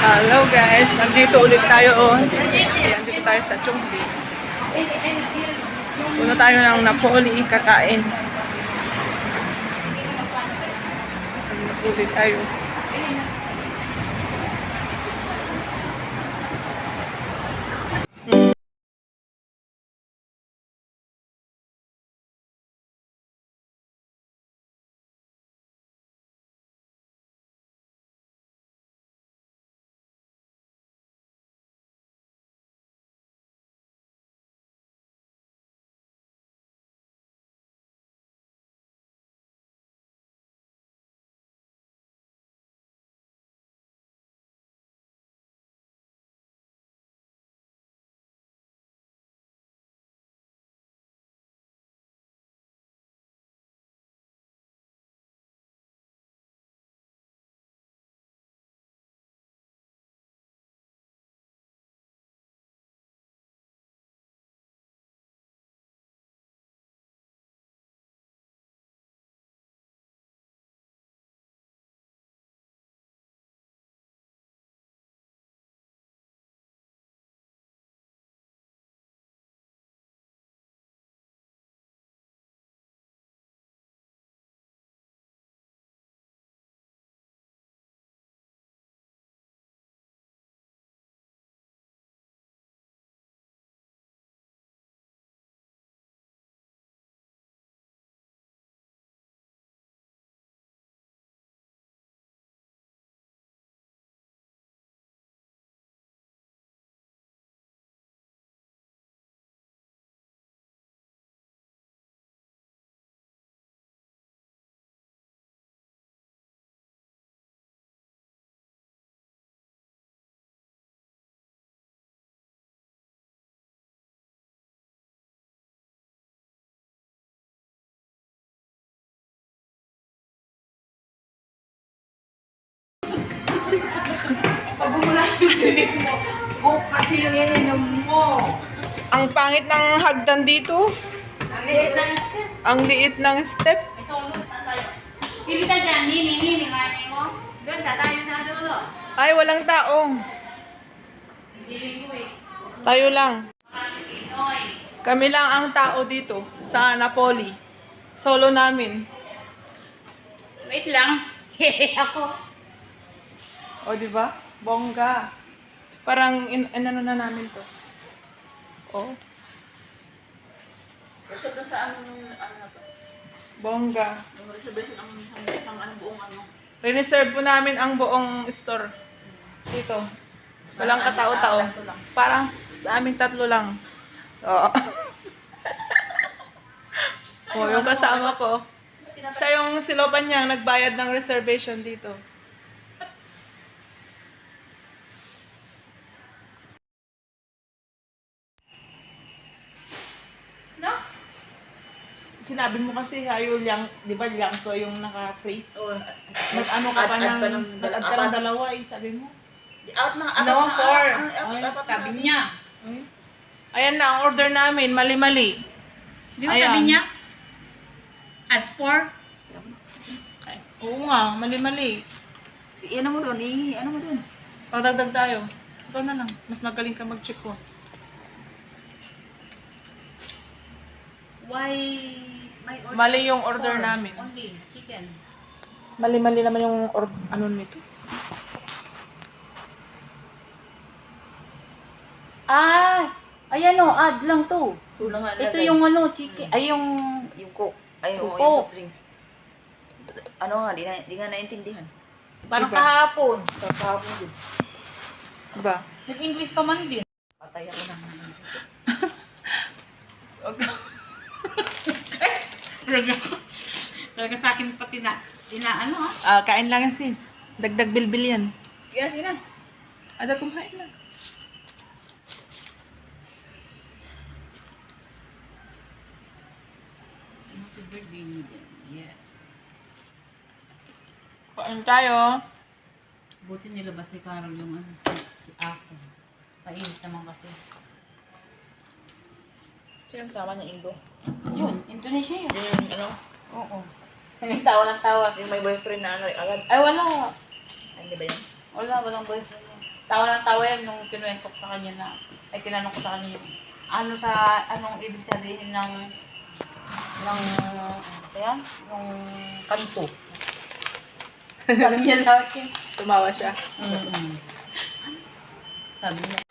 Hello guys, nandito ulit tayo. Nandito tayo sa Chongqing. Puno tayo ng Napoli, kakain. Ulit tayo. Pag bumula yung bibig mo, coke kasi yung ininom mo. Ang pangit ng hagdan dito. Ang liit ng step. Ang liit ng step. May solo tayo. Hindi ka dyan, nini, mani mo. Doon sa tayo sa dulo. Ay, walang tao. Hindi ko eh. Tayo lang. Pinoy. Kami lang ang tao dito sa Napoli. Solo namin. Wait lang. Ako. O, di ba? Bongga. Parang inano na namin to. O, Gusto na sa ano na to. bongga. Yung reservation ang isang ano buong ano. Reserve po namin ang buong store. Dito. Walang katao-tao. Parang sa aming tatlo lang. Oo. O, yung kasama ko. Siya yung silopan niya nagbayad ng reservation dito. No? Sinabi mo kasi hayo lang, di ba lang to yung naka-free? Oo. Nag-ano ka pa ng, nag-add ka ng dalawa eh, sabi mo. Out na, No, four. Sabi niya. Ay. Ayan na, ang order namin, mali-mali. Di ba Ayan. sabi niya? At 4? Oo nga, mali-mali. Ano mo doon? Ano mo doon? Pagdagdag tayo. Ikaw na lang, mas magaling ka mag-check ko. Why my order? Mali yung order 4 namin. Only chicken. Mali-mali naman yung ano nito. Ayan o, add lang to. Ito yung ano, chicken. Ay, yung coke. Ay, Coke. yung soft drinks. Ano nga, di nga naintindihan. Parang Iba. kahapon. Kahapon din. Diba? Nag-English pa man din. Patay ako naman. Talaga sa akin pati na ano ha? Kain lang sis. Dagdag bilbil yan. Kaya sige na. Ada kumain lang. Yes. Kain tayo. Buti nilabas ni Carol yung ano, si Ako. Painit naman kasi. Sinong sama niya, Ingo? Yun, Indonesia yun. Yung ano? Oo. Tawa ng tawa. Yung may boyfriend na ano, agad. Ay, wala. Hindi ba yan? Walang boyfriend yan. Tawa ng tawa yan nung kinuwento ko sa kanya na, ay tinanong ko sa kanya yung, anong ibig sabihin kaya, ng kanto. Sabi niya sa akin. Tumawa siya. Sabi niya.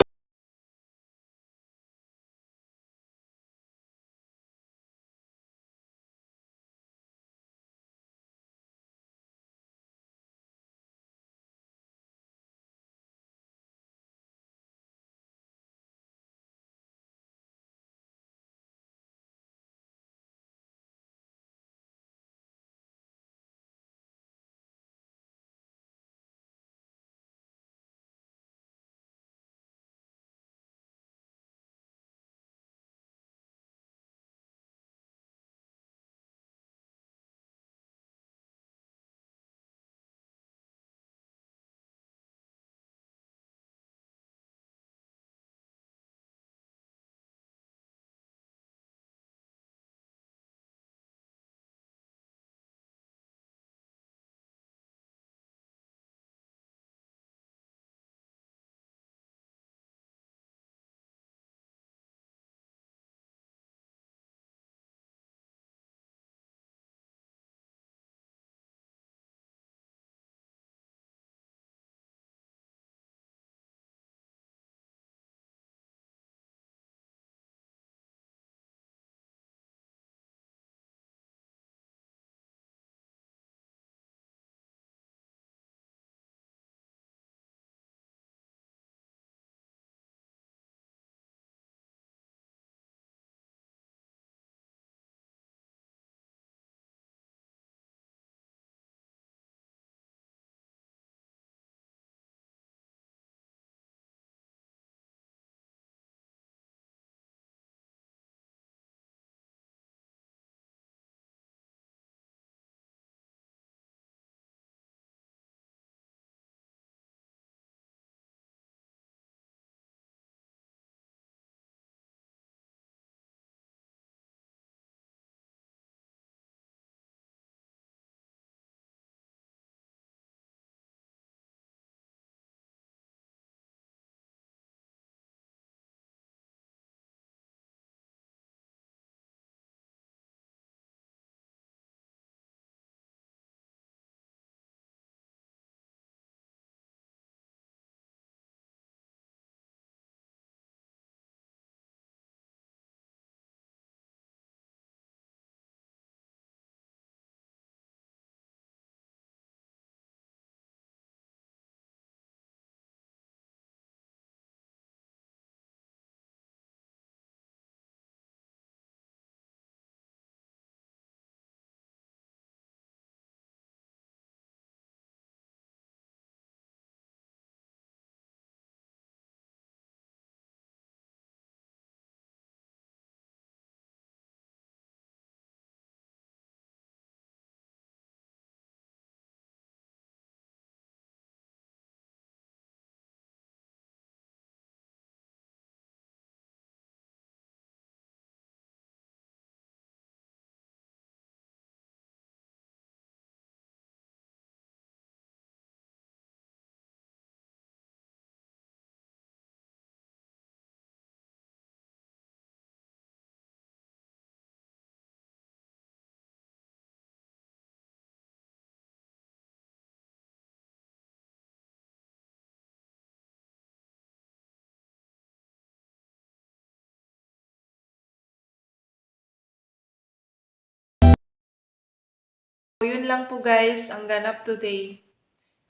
So, yun lang po guys, ang ganap today.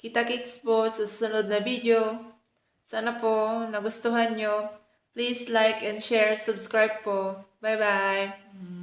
Kita-kits po sa susunod na video. Sana po nagustuhan nyo. Please like and share, subscribe po. Bye-bye!